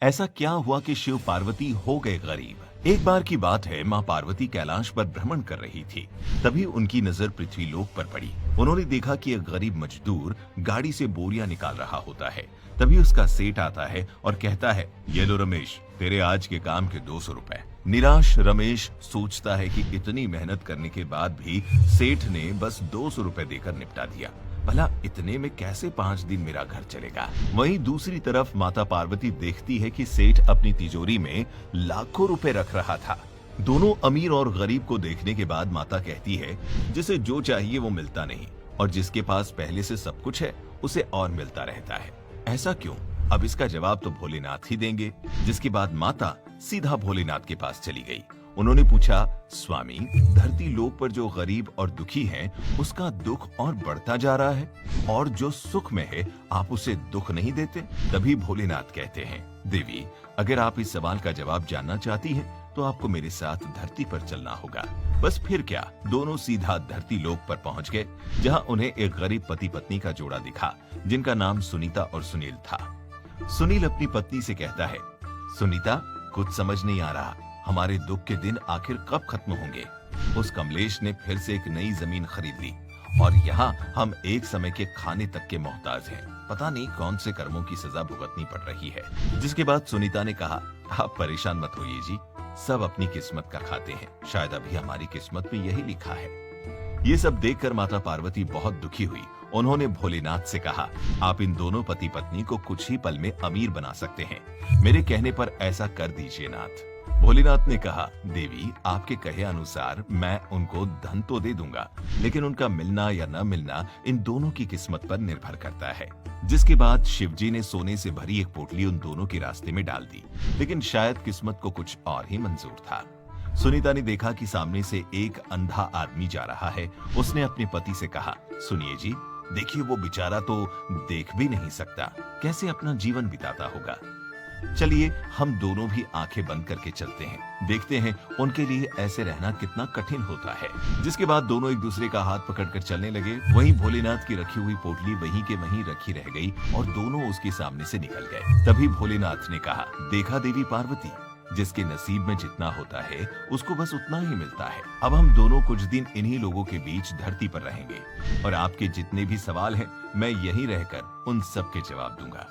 ऐसा क्या हुआ कि शिव पार्वती हो गए गरीब। एक बार की बात है, माँ पार्वती कैलाश पर भ्रमण कर रही थी। तभी उनकी नजर पृथ्वीलोक पर पड़ी। उन्होंने देखा कि एक गरीब मजदूर गाड़ी से बोरियां निकाल रहा होता है। तभी उसका सेठ आता है और कहता है, ये लो रमेश, तेरे आज के काम के 200 रुपए। निराश रमेश सोचता है कि इतनी मेहनत करने के बाद भी सेठ ने बस 200 रुपए देकर निपटा दिया। भला इतने में कैसे 5 दिन मेरा घर चलेगा। वहीं दूसरी तरफ माता पार्वती देखती है कि सेठ अपनी तिजोरी में लाखों रुपए रख रहा था। दोनों अमीर और गरीब को देखने के बाद माता कहती है, जिसे जो चाहिए वो मिलता नहीं और जिसके पास पहले से सब कुछ है उसे और मिलता रहता है। ऐसा क्यों? अब इसका जवाब तो भोलेनाथ ही देंगे। जिसके बाद माता सीधा भोलेनाथ के पास चली गई। उन्होंने पूछा, स्वामी, धरती लोक पर जो गरीब और दुखी हैं, उसका दुख और बढ़ता जा रहा है और जो सुख में है आप उसे दुख नहीं देते। तभी भोलेनाथ कहते हैं, देवी, अगर आप इस सवाल का जवाब जानना चाहती हैं तो आपको मेरे साथ धरती पर चलना होगा। बस फिर क्या, दोनों सीधा धरती लोक पर पहुंच गए, जहां उन्हें एक गरीब पति पत्नी का जोड़ा दिखा, जिनका नाम सुनीता और सुनील था। सुनील अपनी पत्नी से कहता है, सुनीता, कुछ समझ नहीं आ रहा, हमारे दुख के दिन आखिर कब खत्म होंगे। उस कमलेश ने फिर से एक नई जमीन खरीद ली और यहाँ हम एक समय के खाने तक के मोहताज हैं। पता नहीं कौन से कर्मों की सजा भुगतनी पड़ रही है। जिसके बाद सुनीता ने कहा, आप परेशान मत होइए जी, सब अपनी किस्मत का खाते हैं, शायद अभी हमारी किस्मत में यही लिखा है। ये सब देखकर माता पार्वती बहुत दुखी हुई। उन्होंने भोलेनाथ से कहा, आप इन दोनों पति पत्नी को कुछ ही पल में अमीर बना सकते हैं, मेरे कहने पर ऐसा कर दीजिए नाथ। भोलेनाथ ने कहा, देवी, आपके कहे अनुसार मैं उनको धन तो दे दूंगा, लेकिन उनका मिलना या न मिलना इन दोनों की किस्मत पर निर्भर करता है। जिसके बाद शिवजी ने सोने से भरी एक पोटली उन दोनों के रास्ते में डाल दी, लेकिन शायद किस्मत को कुछ और ही मंजूर था। सुनीता ने देखा कि सामने से एक अंधा आदमी जा रहा है। उसने अपने पति से कहा, सुनिए जी, देखिए वो बेचारा तो देख भी नहीं सकता, कैसे अपना जीवन बिताता होगा। चलिए हम दोनों भी आंखें बंद करके चलते हैं, देखते हैं उनके लिए ऐसे रहना कितना कठिन होता है। जिसके बाद दोनों एक दूसरे का हाथ पकड़कर चलने लगे। वहीं भोलेनाथ की रखी हुई पोटली वहीं के वहीं रखी रह गई और दोनों उसके सामने से निकल गए। तभी भोलेनाथ ने कहा, देखा देवी पार्वती, जिसके नसीब में जितना होता है उसको बस उतना ही मिलता है। अब हम दोनों कुछ दिन इन्हीं लोगों के बीच धरती पर रहेंगे और आपके जितने भी सवाल हैं मैं यहीं रहकर उन सब के जवाब दूंगा।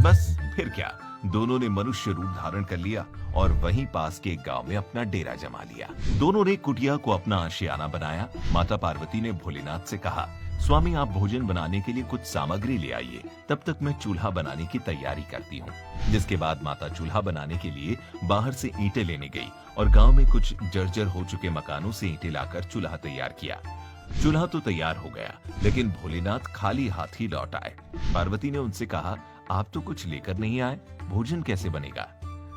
बस फिर क्या, दोनों ने मनुष्य रूप धारण कर लिया और वहीं पास के एक गांव में अपना डेरा जमा लिया। दोनों ने कुटिया को अपना आशियाना बनाया। माता पार्वती ने भोलेनाथ से कहा, स्वामी, आप भोजन बनाने के लिए कुछ सामग्री ले आइए, तब तक मैं चूल्हा बनाने की तैयारी करती हूँ। जिसके बाद माता चूल्हा बनाने के लिए बाहर से ईंटें लेने गई और गांव में कुछ जर्जर हो चुके मकानों से ईंटें लाकर चूल्हा तैयार किया। चूल्हा तो तैयार हो गया, लेकिन भोलेनाथ खाली हाथ ही लौट आए। पार्वती ने उनसे कहा, आप तो कुछ लेकर नहीं आए, भोजन कैसे बनेगा।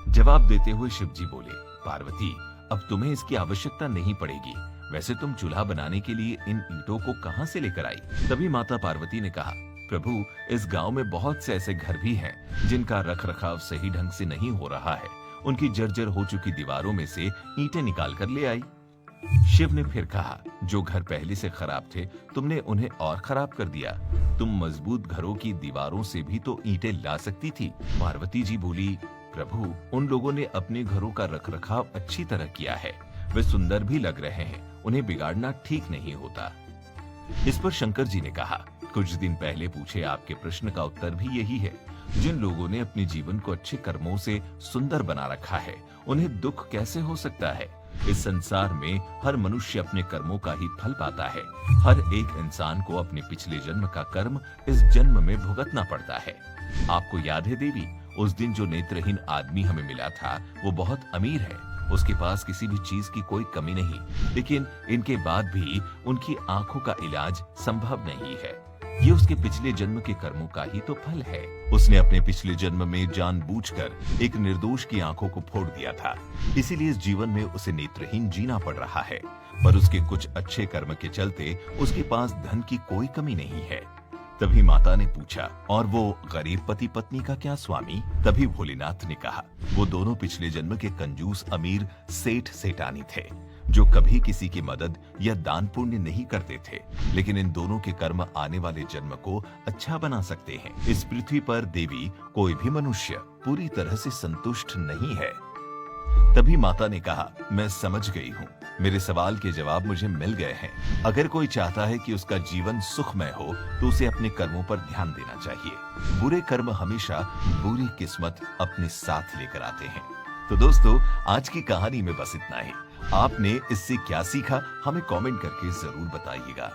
जवाब देते हुए शिवजी बोले, पार्वती, अब तुम्हें इसकी आवश्यकता नहीं पड़ेगी, वैसे तुम चूल्हा बनाने के लिए इन ईंटों को कहां से लेकर आई। तभी माता पार्वती ने कहा, प्रभु, इस गांव में बहुत से ऐसे घर भी हैं जिनका रख रखाव सही ढंग से नहीं हो रहा है, उनकी जर्जर हो चुकी दीवारों में से ईंटें निकाल कर ले आई। शिव ने फिर कहा, जो घर पहले से खराब थे तुमने उन्हें और खराब कर दिया, तुम मजबूत घरों की दीवारों से भी तो ईंटें ला सकती थी। पार्वती जी बोली, प्रभु, उन लोगों ने अपने घरों का रखरखाव अच्छी तरह किया है, वे सुंदर भी लग रहे हैं, उन्हें बिगाड़ना ठीक नहीं होता। इस पर शंकर जी ने कहा, कुछ दिन पहले पूछे आपके प्रश्न का उत्तर भी यही है। जिन लोगों ने अपने जीवन को अच्छे कर्मों से सुंदर बना रखा है, उन्हें दुख कैसे हो सकता है। इस संसार में हर मनुष्य अपने कर्मों का ही फल पाता है। हर एक इंसान को अपने पिछले जन्म का कर्म इस जन्म में भुगतना पड़ता है। आपको याद है देवी, उस दिन जो नेत्रहीन आदमी हमें मिला था वो बहुत अमीर है, उसके पास किसी भी चीज की कोई कमी नहीं, लेकिन इनके बाद भी उनकी आंखों का इलाज संभव नहीं है। ये उसके पिछले जन्म के कर्मों का ही तो फल है। उसने अपने पिछले जन्म में जानबूझकर एक निर्दोष की आंखों को फोड़ दिया था, इसीलिए इस जीवन में उसे नेत्रहीन जीना पड़ रहा है। पर उसके कुछ अच्छे कर्म के चलते उसके पास धन की कोई कमी नहीं है। तभी माता ने पूछा, और वो गरीब पति पत्नी का क्या स्वामी। तभी भोलेनाथ ने कहा, वो दोनों पिछले जन्म के कंजूस अमीर सेठ सेठानी थे। जो कभी किसी की मदद या दान पुण्य नहीं करते थे, लेकिन इन दोनों के कर्म आने वाले जन्म को अच्छा बना सकते हैं। इस पृथ्वी पर देवी कोई भी मनुष्य पूरी तरह से संतुष्ट नहीं है। तभी माता ने कहा, मैं समझ गई हूँ, मेरे सवाल के जवाब मुझे मिल गए हैं। अगर कोई चाहता है कि उसका जीवन सुखमय हो तो उसे अपने कर्मों पर ध्यान देना चाहिए। बुरे कर्म हमेशा बुरी किस्मत अपने साथ लेकर आते हैं। तो दोस्तों, आज की कहानी में बस इतना ही। आपने इससे क्या सीखा, हमें कमेंट करके जरूर बताइएगा।